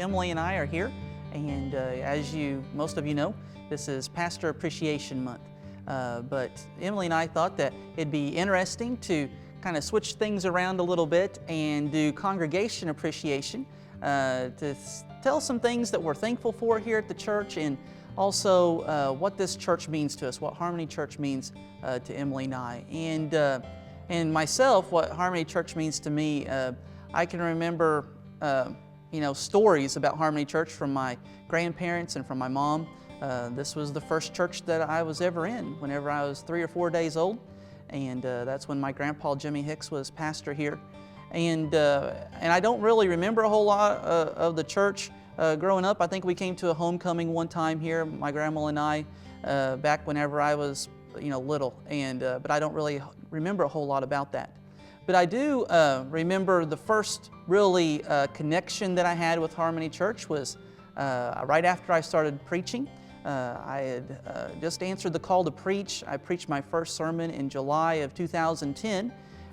Emily and I are here, and as most of you know, this is Pastor Appreciation Month. But Emily and I thought that it'd be interesting to kind of switch things around a little bit and do congregation appreciation to tell some things that we're thankful for here at the church, and also what this church means to us, what Harmony Church means to Emily and I. And myself, what Harmony Church means to me, I can remember stories about Harmony Church from my grandparents and from my mom. This was the first church that I was ever in whenever I was 3 or 4 days old, and that's when my grandpa Jimmy Hicks was pastor here. And I don't really remember a whole lot of the church growing up. I think we came to a homecoming one time here, my grandma and I, back whenever I was little, and but I don't really remember a whole lot about that. But I do remember the first really connection that I had with Harmony Church was right after I started preaching. I had just answered the call to preach. I preached my first sermon in July of 2010,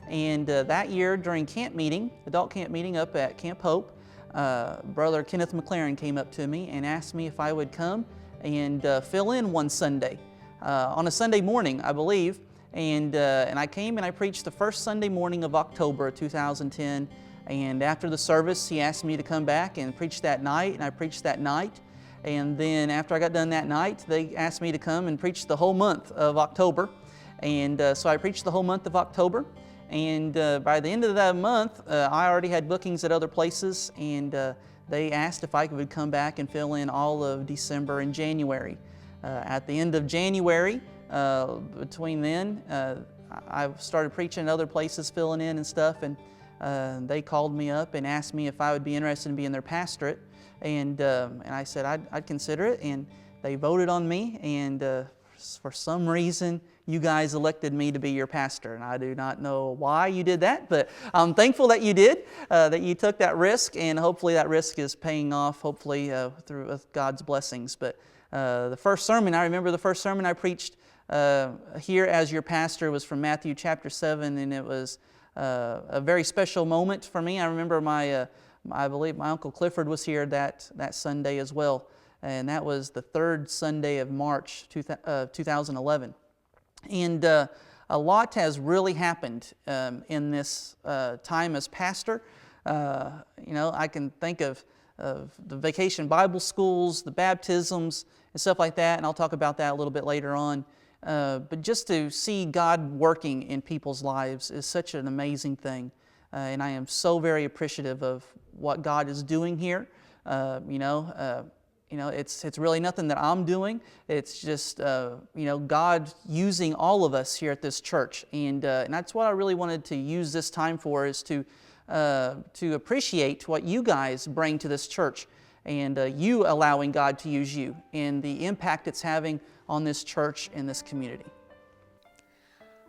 and that year during camp meeting, adult camp meeting up at Camp Hope, Brother Kenneth McLaren came up to me and asked me if I would come and fill in one Sunday, on a Sunday morning, I believe. And I came and I preached the first Sunday morning of October 2010. And after the service, he asked me to come back and preach that night, and I preached that night. And then after I got done that night, they asked me to come and preach the whole month of October. And so I preached the whole month of October. And by the end of that month, I already had bookings at other places, and they asked if I could come back and fill in all of December and January. At the end of January, between then, I started preaching in other places, filling in and stuff, and they called me up and asked me if I would be interested in being their pastorate, and I said I'd consider it, and they voted on me, and for some reason you guys elected me to be your pastor, and I do not know why you did that, but I'm thankful that you did, that you took that risk, and hopefully that risk is paying off, hopefully through with God's blessings. But the first sermon, I remember the first sermon I preached here as your pastor was from Matthew chapter 7, and it was a very special moment for me. I remember I believe my Uncle Clifford was here that Sunday as well, and that was the third Sunday of March 2011. And a lot has really happened in this time as pastor. I can think of the vacation Bible schools, the baptisms, and stuff like that, and I'll talk about that a little bit later on. But just to see God working in people's lives is such an amazing thing, and I am so very appreciative of what God is doing here. It's really nothing that I'm doing. It's just God using all of us here at this church, and that's what I really wanted to use this time for, is to appreciate what you guys bring to this church, and you allowing God to use you, and the impact it's having on this church and this community.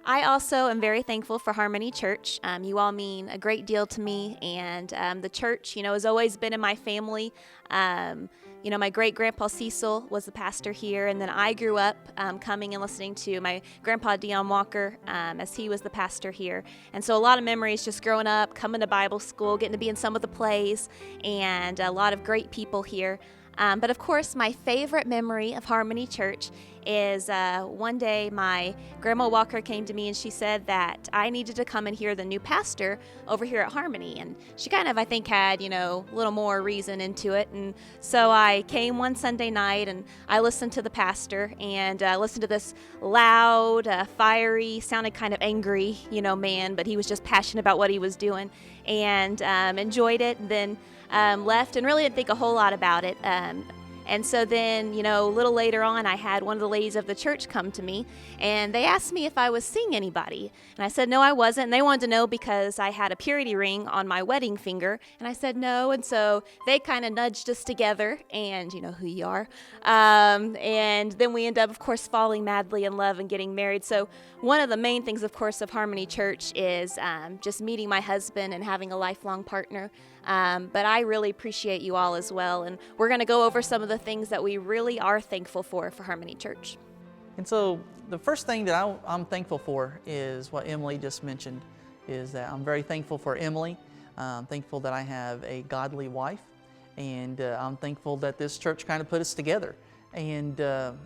I also am very thankful for Harmony Church. You all mean a great deal to me, and the church, has always been in my family. My great-grandpa Cecil was the pastor here, and then I grew up coming and listening to my grandpa Dion Walker as he was the pastor here. And so a lot of memories just growing up, coming to Bible school, getting to be in some of the plays, and a lot of great people here. But of course, my favorite memory of Harmony Church is one day my grandma Walker came to me and she said that I needed to come and hear the new pastor over here at Harmony. And she kind of, I think, had, a little more reason into it. And so I came one Sunday night and I listened to the pastor and listened to this loud, fiery, sounded kind of angry, man, but he was just passionate about what he was doing, and enjoyed it. And then left and really didn't think a whole lot about it. And so then, a little later on, I had one of the ladies of the church come to me, and they asked me if I was seeing anybody. And I said, no, I wasn't. And they wanted to know because I had a purity ring on my wedding finger. And I said, no. And so they kind of nudged us together, and you know who you are. And then we end up, of course, falling madly in love and getting married. So one of the main things, of course, of Harmony Church is just meeting my husband and having a lifelong partner. But I really appreciate you all as well. And we're going to go over some of the things that we really are thankful for Harmony Church. And so the first thing that I'm thankful for is what Emilee just mentioned, is that I'm very thankful for Emilee. I'm thankful that I have a godly wife, And I'm thankful that this church kind of put us together. And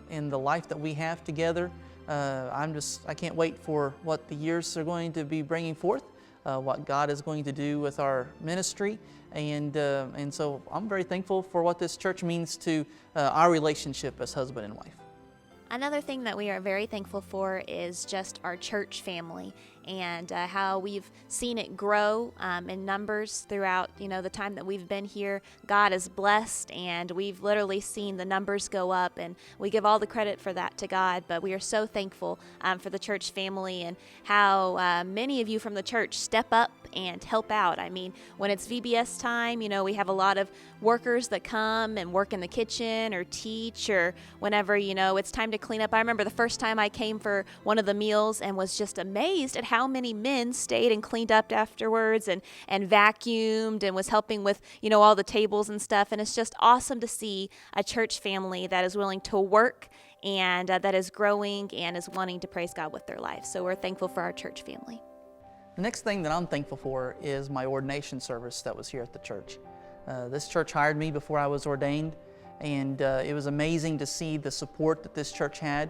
in the life that we have together, I can't wait for what the years are going to be bringing forth, what God is going to do with our ministry. And so I'm very thankful for what this church means to our relationship as husband and wife. Another thing that we are very thankful for is just our church family and how we've seen it grow in numbers throughout, the time that we've been here. God is blessed, and we've literally seen the numbers go up, and we give all the credit for that to God. But we are so thankful for the church family and how many of you from the church step up and help out. I mean, when it's VBS time, we have a lot of workers that come and work in the kitchen or teach, or whenever, it's time to clean up. I remember the first time I came for one of the meals and was just amazed at how many men stayed and cleaned up afterwards and vacuumed and was helping with, all the tables and stuff. And it's just awesome to see a church family that is willing to work and that is growing and is wanting to praise God with their life. So we're thankful for our church family. The next thing that I'm thankful for is my ordination service that was here at the church. This church hired me before I was ordained, and it was amazing to see the support that this church had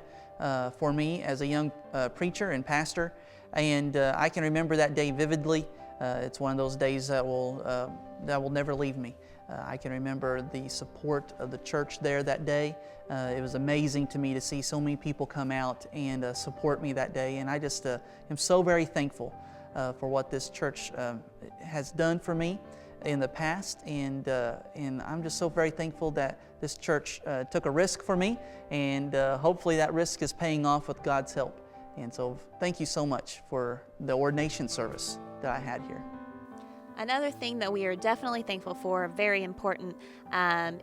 for me as a young preacher and pastor. And I can remember that day vividly. It's one of those days that will never leave me. I can remember the support of the church there that day. It was amazing to me to see so many people come out and support me that day, and I just am so very thankful for what this church has done for me in the past, and I'm just so very thankful that this church took a risk for me, and hopefully that risk is paying off with God's help. And so thank you so much for the ordination service that I had here. Another thing that we are definitely thankful for, very important,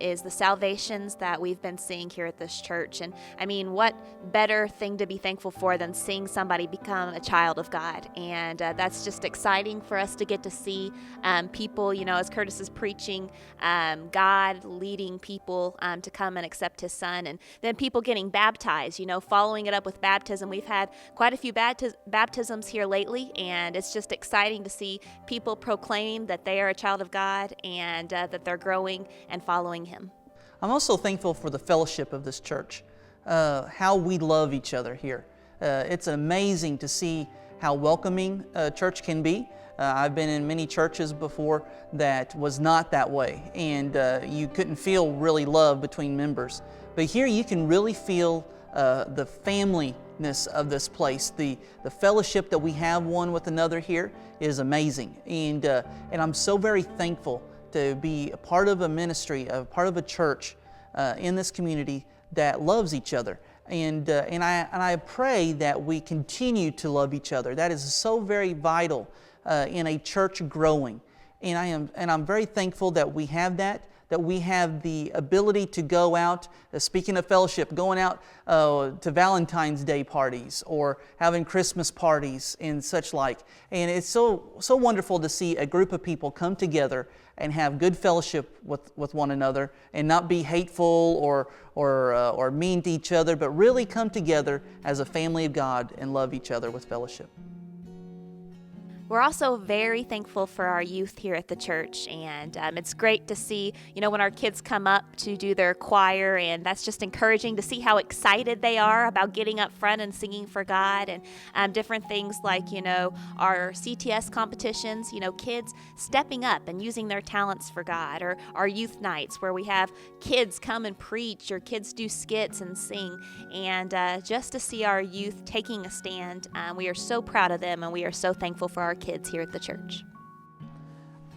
is the salvations that we've been seeing here at this church. And I mean, what better thing to be thankful for than seeing somebody become a child of God? And that's just exciting for us to get to see people, as Curtis is preaching, God leading people to come and accept His Son. And then people getting baptized, following it up with baptism. We've had quite a few baptisms here lately, and it's just exciting to see people proclaim that they are a child of God and that they're growing and following Him. I'm also thankful for the fellowship of this church, how we love each other here. It's amazing to see how welcoming a church can be. I've been in many churches before that was not that way, and you couldn't feel really love between members. But here you can really feel the familyness of this place. The fellowship that we have one with another here is amazing, and I'm so very thankful to be a part of a ministry, a part of a church in this community that loves each other. And I pray that we continue to love each other. That is so very vital in a church growing. And I'm very thankful that we have that we have the ability to go out, speaking of fellowship, going out to Valentine's Day parties or having Christmas parties and such like. And it's so wonderful to see a group of people come together and have good fellowship with one another and not be hateful or mean to each other, but really come together as a family of God and love each other with fellowship. We're also very thankful for our youth here at the church, and it's great to see, when our kids come up to do their choir, and that's just encouraging to see how excited they are about getting up front and singing for God, and different things like, our CTS competitions, kids stepping up and using their talents for God, or our youth nights where we have kids come and preach, or kids do skits and sing, and just to see our youth taking a stand, we are so proud of them, and we are so thankful for our kids here at the church.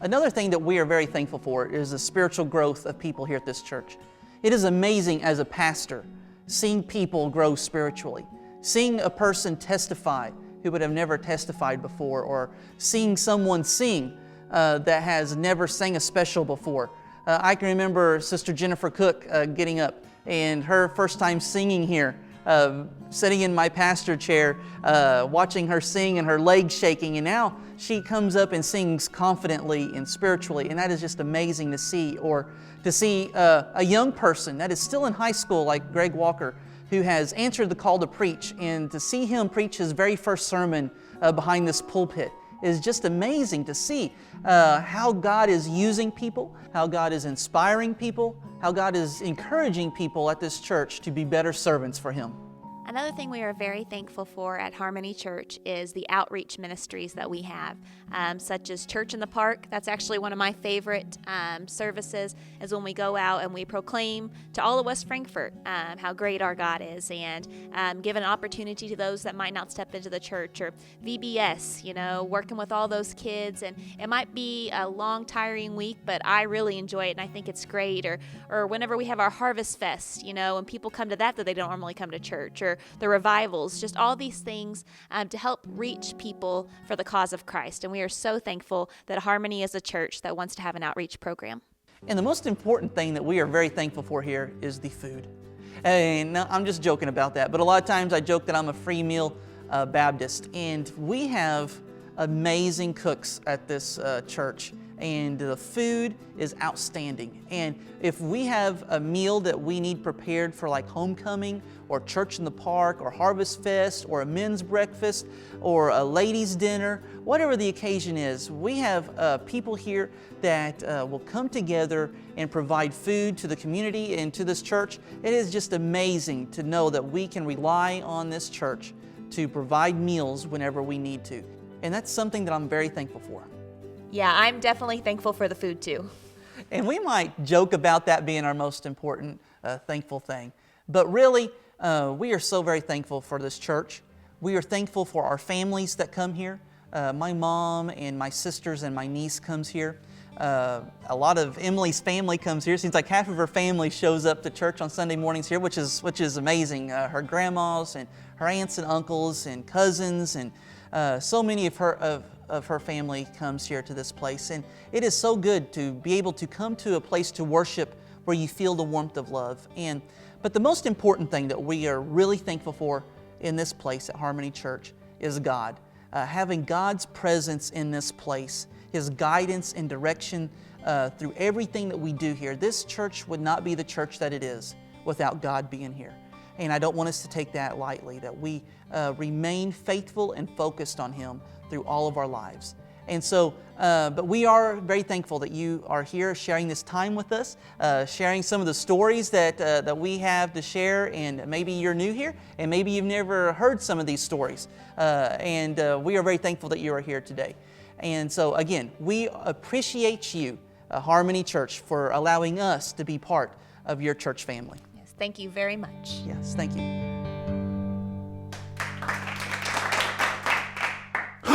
Another thing that we are very thankful for is the spiritual growth of people here at this church. It is amazing as a pastor seeing people grow spiritually, seeing a person testify who would have never testified before, or seeing someone sing that has never sang a special before. I can remember Sister Jennifer Cook getting up and her first time singing here, sitting in my pastor chair, watching her sing and her legs shaking, and now she comes up and sings confidently and spiritually, and that is just amazing to see. Or to see a young person that is still in high school like Greg Walker, who has answered the call to preach, and to see him preach his very first sermon behind this pulpit is just amazing to see how God is using people, how God is inspiring people, how God is encouraging people at this church to be better servants for Him. Another thing we are very thankful for at Harmony Church is the outreach ministries that we have, such as Church in the Park. That's actually one of my favorite services, is when we go out and we proclaim to all of West Frankfort how great our God is, and give an opportunity to those that might not step into the church. Or VBS, working with all those kids, and it might be a long, tiring week, but I really enjoy it and I think it's great. Or whenever we have our Harvest Fest, and people come to that they don't normally come to church, or the revivals, just all these things to help reach people for the cause of Christ. And we are so thankful that Harmony is a church that wants to have an outreach program. And the most important thing that we are very thankful for here is the food. And now, I'm just joking about that, but a lot of times I joke that I'm a free meal Baptist, and we have amazing cooks at this church, and the food is outstanding. And if we have a meal that we need prepared for like homecoming or Church in the Park or Harvest Fest or a men's breakfast or a ladies' dinner, whatever the occasion is, we have people here that will come together and provide food to the community and to this church. It is just amazing to know that we can rely on this church to provide meals whenever we need to. And that's something that I'm very thankful for. Yeah, I'm definitely thankful for the food too. And we might joke about that being our most important thankful thing. But really, we are so very thankful for this church. We are thankful for our families that come here. My mom and my sisters and my niece comes here. A lot of Emilee's family comes here. Seems like half of her family shows up to church on Sunday mornings here, which is amazing. Her grandmas and her aunts and uncles and cousins, and so many of her family comes here to this place. And it is so good to be able to come to a place to worship where you feel the warmth of love. But the most important thing that we are really thankful for in this place at Harmony Church is God. Having God's presence in this place, His guidance and direction through everything that we do here. This church would not be the church that it is without God being here. And I don't want us to take that lightly, that we remain faithful and focused on Him through all of our lives. And so, but we are very thankful that you are here sharing this time with us, sharing some of the stories that we have to share. And maybe you're new here, and maybe you've never heard some of these stories. And we are very thankful that you are here today. And so again, we appreciate you, Harmony Church, for allowing us to be part of your church family. Yes, thank you very much. Yes, thank you.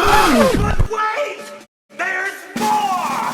But wait! There's more!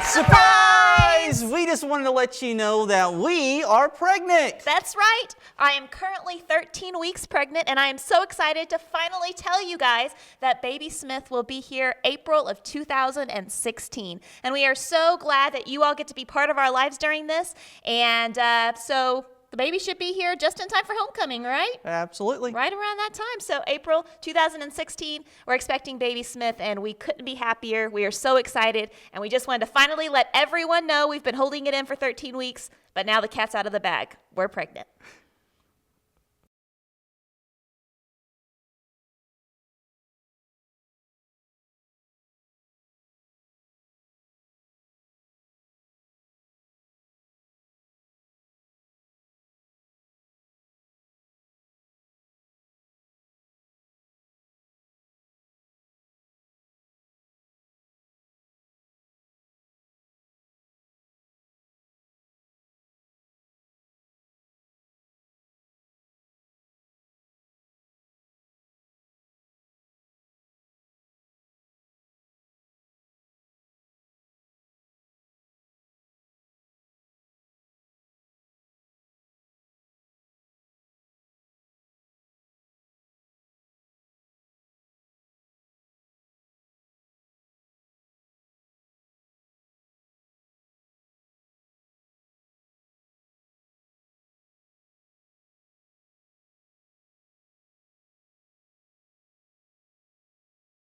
Surprise! We just wanted to let you know that we are pregnant. That's right. I am currently 13 weeks pregnant, and I am so excited to finally tell you guys that baby Smith will be here April of 2016. And we are so glad that you all get to be part of our lives during this. And so the baby should be here just in time for homecoming, right? Absolutely. Right around that time. So April 2016, we're expecting baby Smith, and we couldn't be happier. We are so excited, and we just wanted to finally let everyone know we've been holding it in for 13 weeks, but now the cat's out of the bag. We're pregnant.